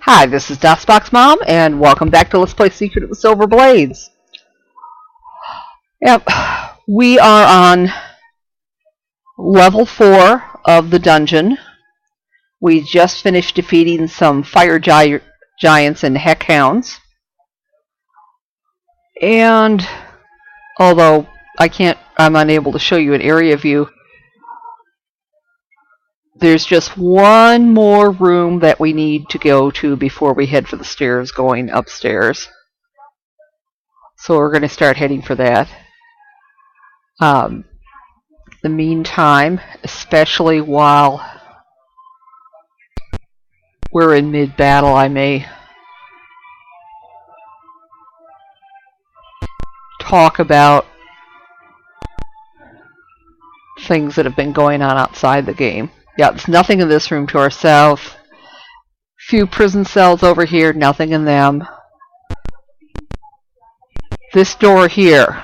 Hi, this is DOSBox Mom, and welcome back to Let's Play Secret of the Silver Blades. Yep, we are on level 4 of the dungeon. We just finished defeating some fire giants and heck hounds. And although I'm unable to show you an area view, there's just one more room that we need to go to before we head for the stairs going upstairs. So we're going to start heading for that. The meantime, especially while we're in mid-battle, I may talk about things that have been going on outside the game. Yeah, there's nothing in this room to our south. Few prison cells over here, nothing in them. This door here,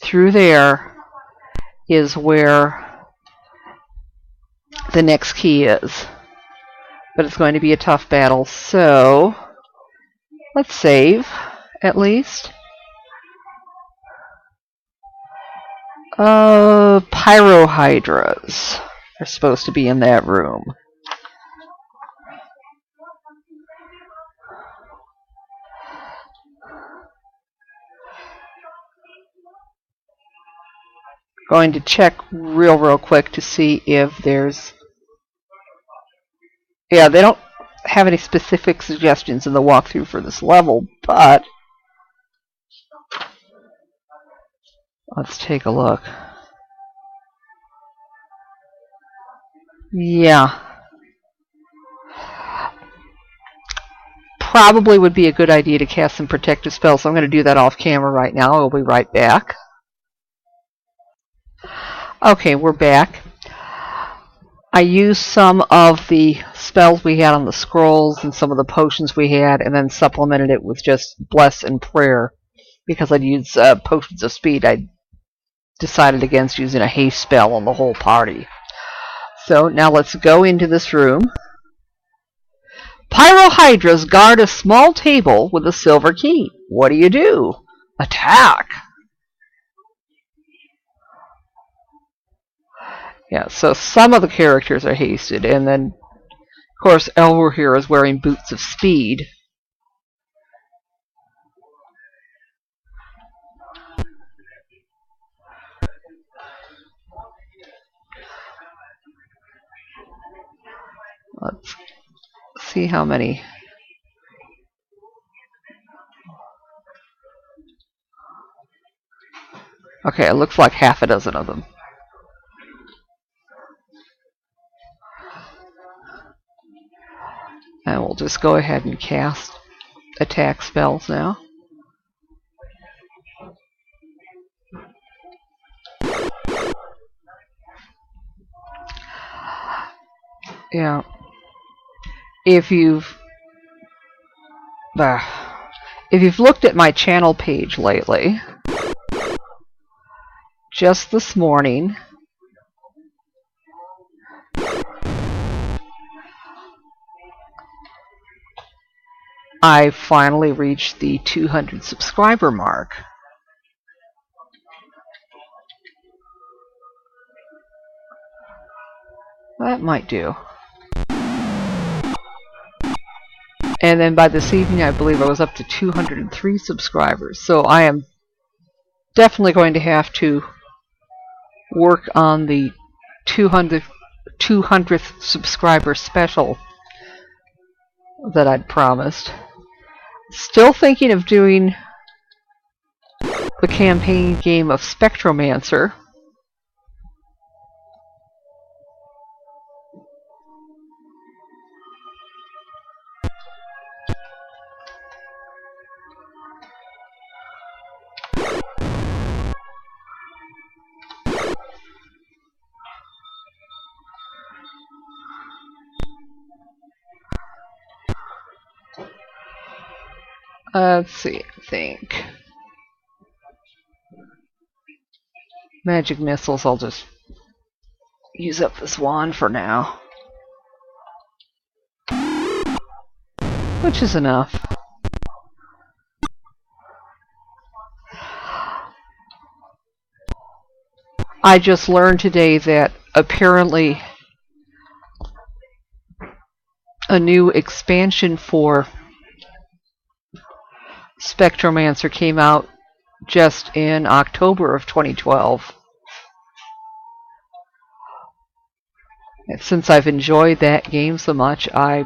through there, is where the next key is. But it's going to be a tough battle, so let's save, at least. Pyrohydras are supposed to be in that room. Going to check real quick to see if there's... Yeah, they don't have any specific suggestions in the walkthrough for this level, but let's take a look. Yeah. Probably would be a good idea to cast some protective spells, so I'm going to do that off camera right now. I'll be right back. Okay, we're back. I used some of the spells we had on the scrolls and some of the potions we had, and then supplemented it with just bless and prayer. Because I'd use potions of speed, I decided against using a haste spell on the whole party. So now let's go into this room. Pyrohydras guard a small table with a silver key. What do? Attack! Yeah, so some of the characters are hasted, and then, of course, Elmer here is wearing boots of speed. Let's see how many. Okay, it looks like half a dozen of them. And we'll just go ahead and cast attack spells now. Yeah. If you've looked at my channel page lately, just this morning, I finally reached the 200 subscriber mark. That might do. And then by this evening, I believe I was up to 203 subscribers. So I am definitely going to have to work on the 200th subscriber special that I'd promised. Still thinking of doing the campaign game of Spectromancer. Let's see, I think. Magic missiles, I'll just use up this wand for now. which is enough. I just learned today that apparently a new expansion for Spectromancer came out just in October of 2012. And since I've enjoyed that game so much, I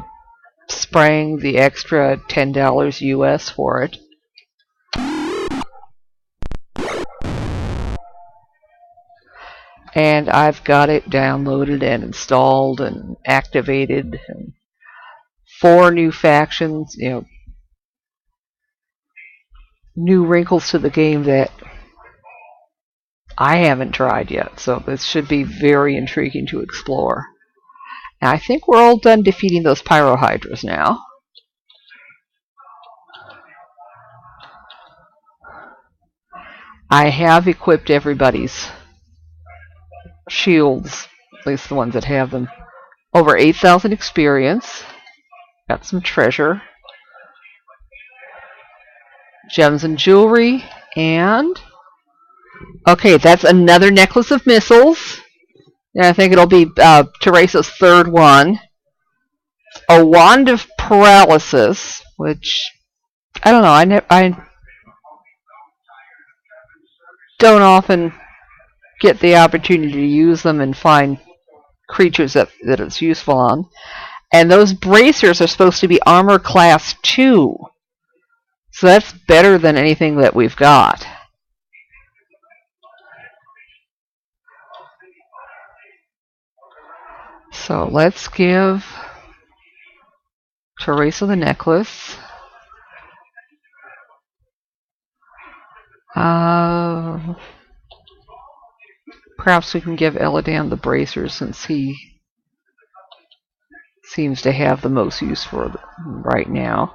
sprang the extra $10 US for it. And I've got it downloaded and installed and activated. And 4 new factions, new wrinkles to the game that I haven't tried yet. So this should be very intriguing to explore. And I think we're all done defeating those Pyrohydras now. I have equipped everybody's shields, at least the ones that have them. Over 8,000 experience. Got some treasure. Gems and jewelry. And okay, that's another necklace of missiles. And I think it'll be Teresa's 3rd one. A wand of paralysis, which I don't know. I don't often get the opportunity to use them and find creatures that it's useful on. And those bracers are supposed to be armor class 2. So that's better than anything that we've got. So let's give Teresa the necklace. Perhaps we can give Eladan the bracers since he seems to have the most use for them right now.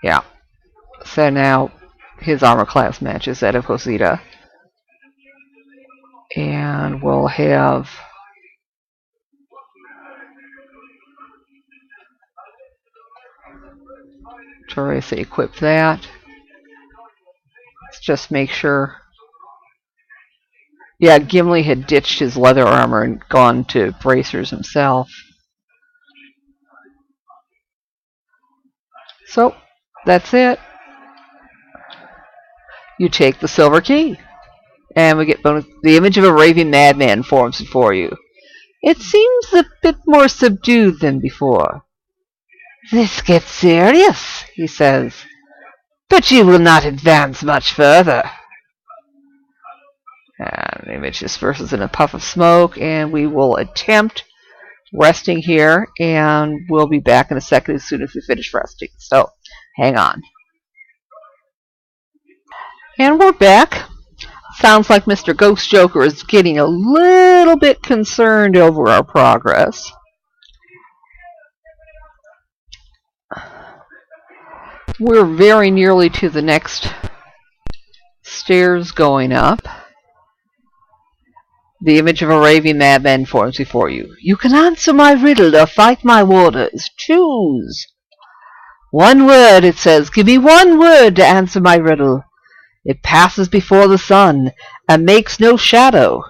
Yeah. So now his armor class matches that of Hosita. And we'll have Teresa equip that. Let's just make sure. Yeah, Gimli had ditched his leather armor and gone to bracers himself. So, that's it. You take the silver key. And we get bonus. The image of a raving madman forms before you. It seems a bit more subdued than before. This gets serious, he says. But you will not advance much further. And the image disperses in a puff of smoke, and we will attempt resting here, and we'll be back in a second as soon as we finish resting. So, hang on. And we're back. Sounds like Mr. Ghost Joker is getting a little bit concerned over our progress. We're very nearly to the next stairs going up. The image of a raving madman forms before you. You can answer my riddle or fight my warders. Choose. 1 word, it says. Give me 1 word to answer my riddle. It passes before the sun and makes no shadow.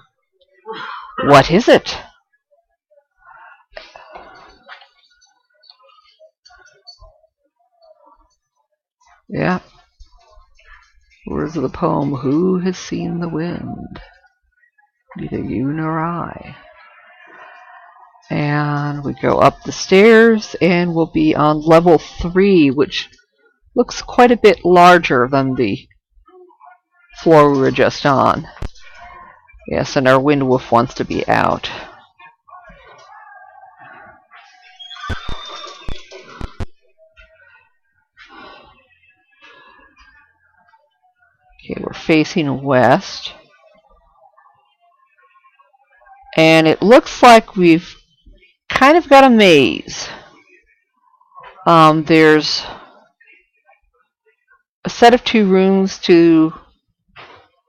What is it? Yeah. Words of the poem, who has seen the wind? Neither you nor I. And we go up the stairs, and we'll be on level 3, which looks quite a bit larger than the floor we were just on. Yes, and our wind wolf wants to be out. Okay, we're facing west. And it looks like we've kind of got a maze. There's a set of 2 rooms to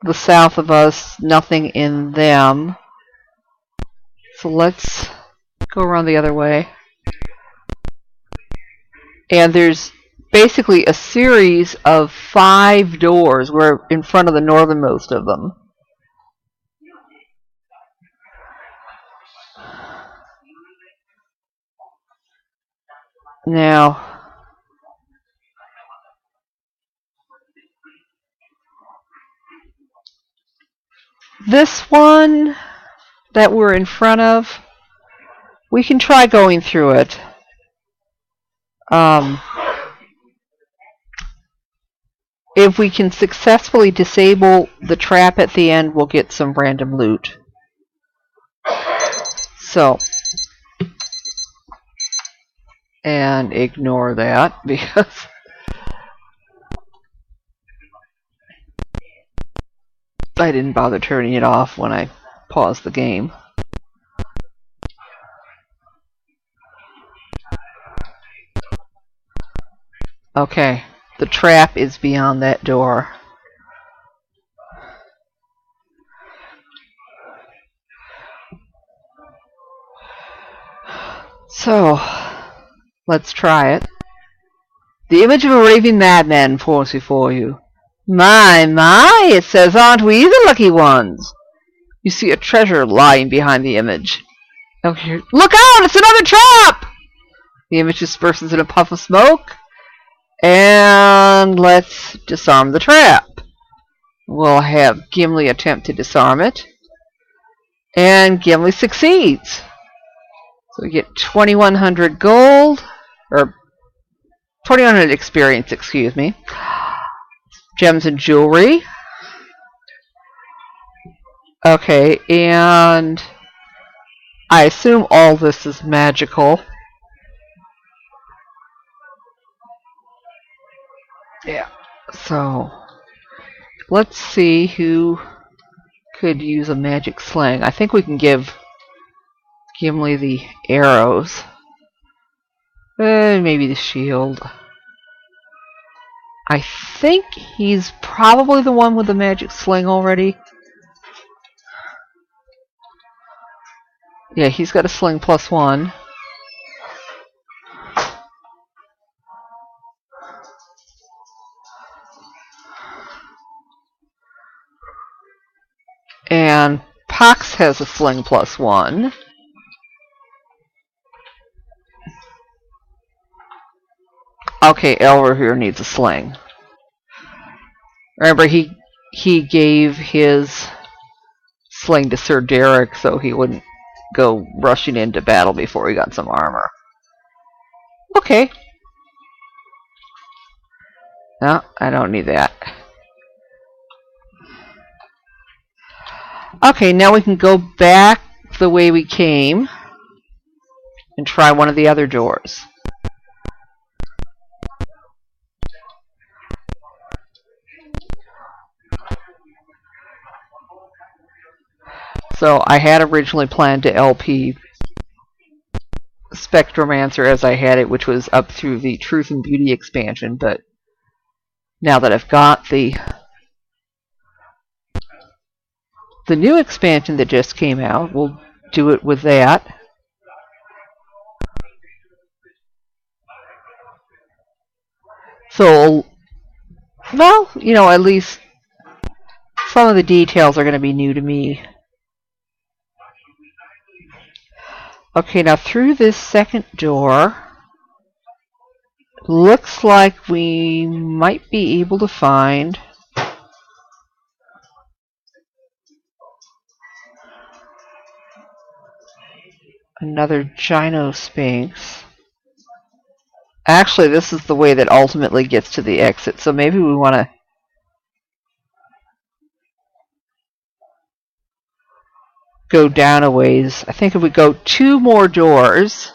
the south of us, nothing in them. So let's go around the other way. And there's basically a series of 5 doors. We're in front of the northernmost of them. Now, this one that we're in front of, we can try going through it. If we can successfully disable the trap at the end, we'll get some random loot. So, and ignore that because I didn't bother turning it off when I paused the game. Okay, the trap is beyond that door. So, let's try it. The image of a raving madman falls before you. My, it says, aren't we the lucky ones? You see a treasure lying behind the image. Okay, look out! It's another trap! The image disperses in a puff of smoke. And let's disarm the trap. We'll have Gimli attempt to disarm it. And Gimli succeeds. So we get 2,100 gold, or 2,100 experience, excuse me. Gems and jewelry. Okay, and I assume all this is magical. Yeah, so let's see who could use a magic sling. I think we can give Gimli the arrows. Maybe the shield. I think he's probably the one with the magic sling already. Yeah, he's got a sling +1. And Pox has a sling +1. Okay, Elver here needs a sling. Remember, he gave his sling to Sir Derek so he wouldn't go rushing into battle before he got some armor. Okay. No, I don't need that. Okay, now we can go back the way we came and try one of the other doors. So I had originally planned to LP Spectromancer as I had it, which was up through the Truth and Beauty expansion, but now that I've got the new expansion that just came out, we'll do it with that. So, well, you know, at least some of the details are going to be new to me. Okay, now through this second door, looks like we might be able to find another Gynosphinx. Actually, this is the way that ultimately gets to the exit, so maybe we want to go down a ways. I think if we go 2 more doors,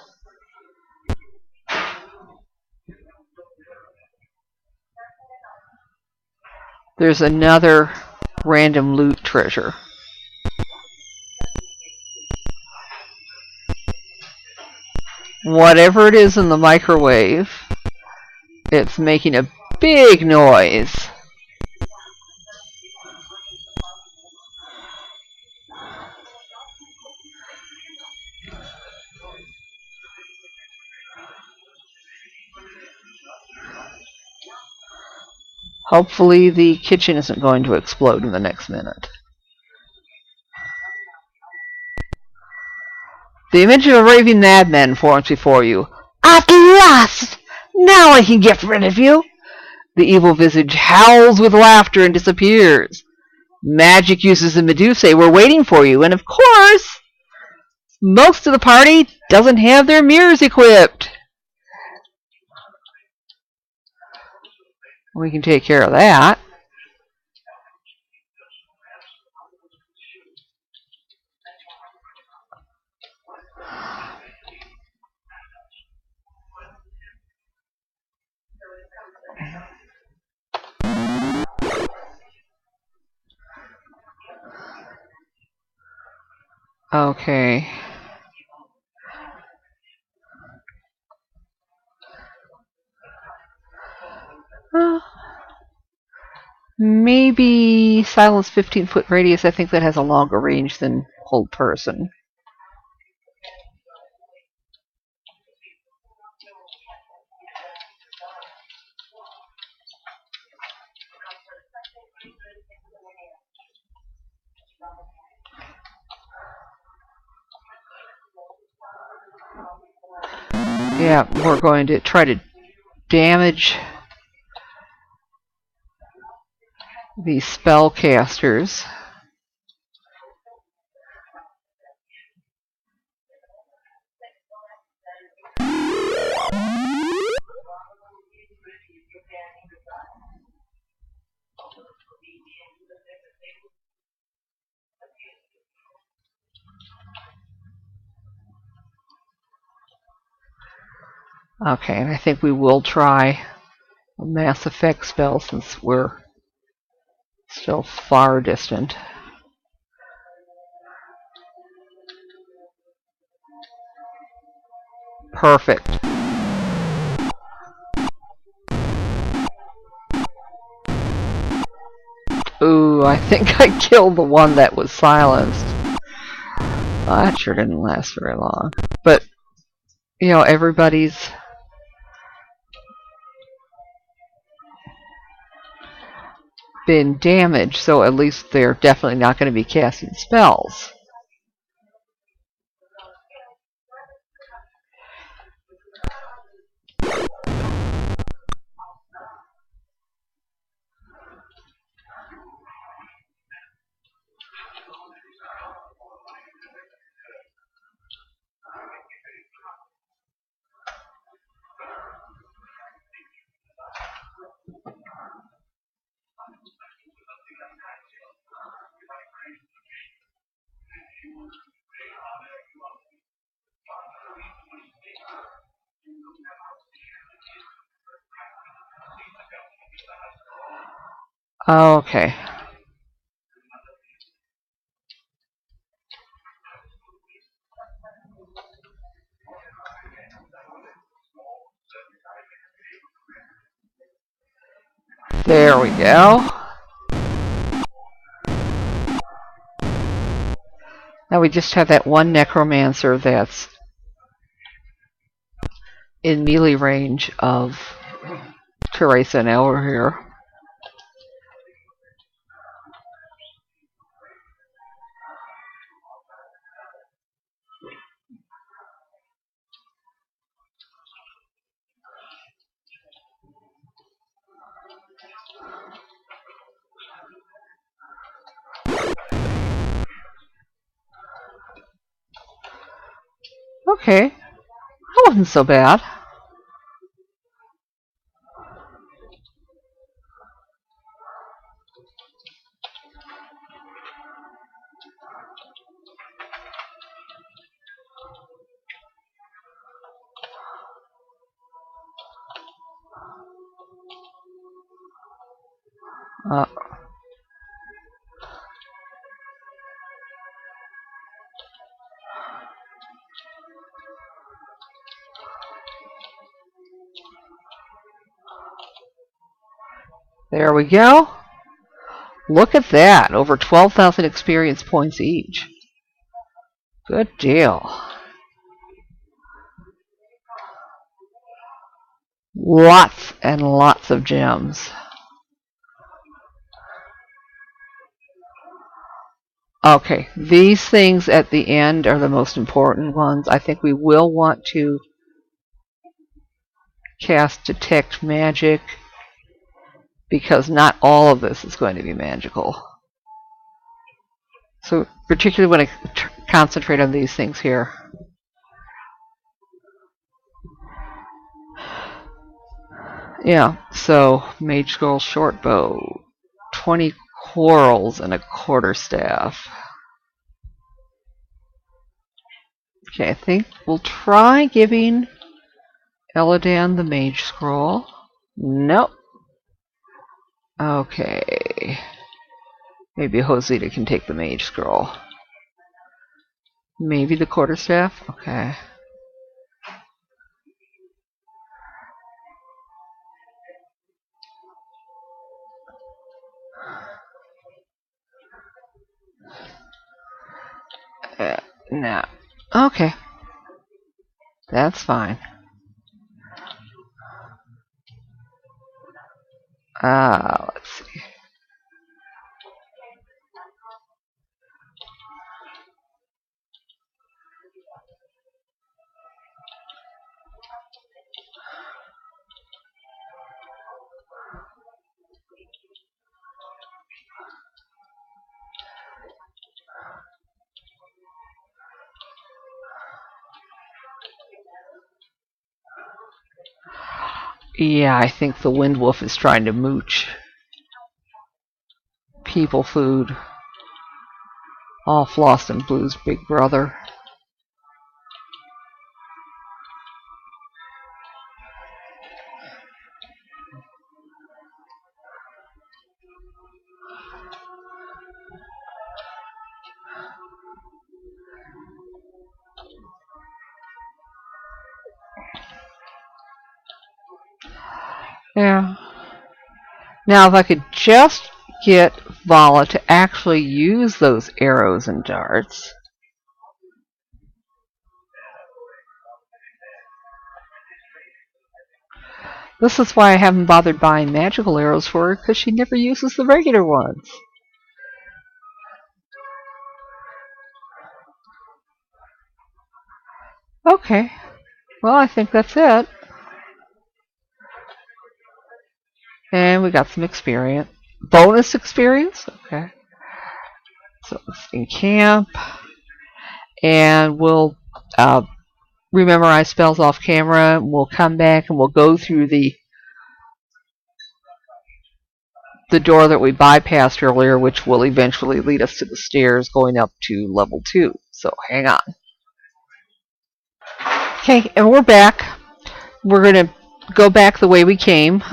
there's another random loot treasure. Whatever it is in the microwave, it's making a big noise. Hopefully the kitchen isn't going to explode in the next minute. The image of a raving madman forms before you. At last! Now I can get rid of you! The evil visage howls with laughter and disappears. Magic uses the Medusae were waiting for you, and of course, most of the party doesn't have their mirrors equipped. We can take care of that. Okay. Maybe silence 15-foot radius. I think that has a longer range than hold person. Yeah, we're going to try to damage the spellcasters. Okay, and I think we will try a mass effect spell since we're still far distant. Perfect. Ooh, I think I killed the one that was silenced. Well, that sure didn't last very long. But, you know, everybody's been damaged, so at least they're definitely not going to be casting spells. Okay. There we go. Now we just have that one necromancer that's in melee range of Teresa. Now we're here. Okay, that wasn't so bad. There we go. Look at that. Over 12,000 experience points each. Good deal. Lots and lots of gems. Okay, these things at the end are the most important ones. I think we will want to cast Detect Magic, because not all of this is going to be magical. So particularly when I concentrate on these things here. Yeah, so Mage Scroll Short Bow, 20 Quarrels and a Quarterstaff. Okay, I think we'll try giving Eladan the Mage Scroll. Nope. Okay. Maybe Hosita can take the Mage Scroll. Maybe the Quarterstaff? Okay. No. Okay. That's fine. Let's see. Yeah, I think the Wind Wolf is trying to mooch people food. All Flossed and Blue's big brother. Yeah. Now, if I could just get Vala to actually use those arrows and darts. This is why I haven't bothered buying magical arrows for her, because she never uses the regular ones. Okay. Well, I think that's it. And we got some experience. Bonus experience? Okay. So let's encamp. And we'll rememorize spells off camera. We'll come back and we'll go through the door that we bypassed earlier, which will eventually lead us to the stairs going up to level 2. So hang on. Okay, and we're back. We're going to go back the way we came.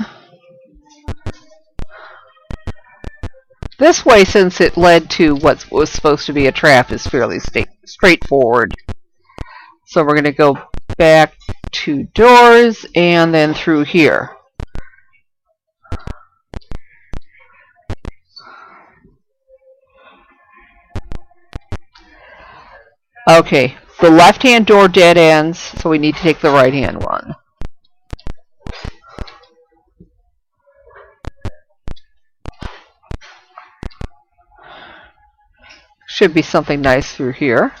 This way, since it led to what was supposed to be a trap, is fairly straightforward. So we're going to go back 2 doors and then through here. Okay, the left-hand door dead ends, so we need to take the right-hand one. Should be something nice through here.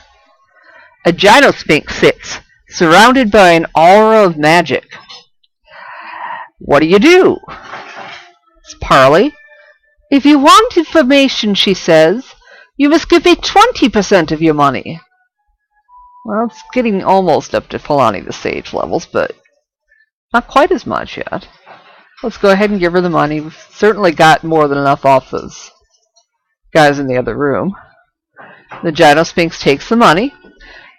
A Gynosphinx sits, surrounded by an aura of magic. What do? It's Parley. If you want information, she says, you must give me 20% of your money. Well, it's getting almost up to Philani the Sage levels, but not quite as much yet. Let's go ahead and give her the money. We've certainly got more than enough off those guys in the other room. The Gynosphinx takes the money.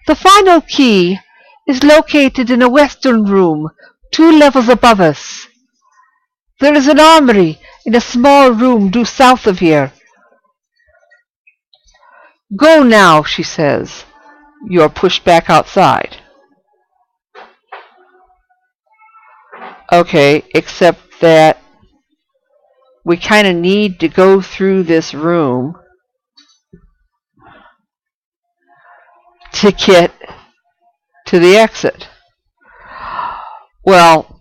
The final key is located in a western room, 2 levels above us. There is an armory in a small room due south of here. Go now, she says. You are pushed back outside. Okay, except that we kind of need to go through this room to get to the exit. Well,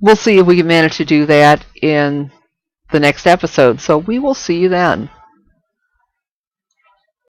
we'll see if we can manage to do that in the next episode. So we will see you then.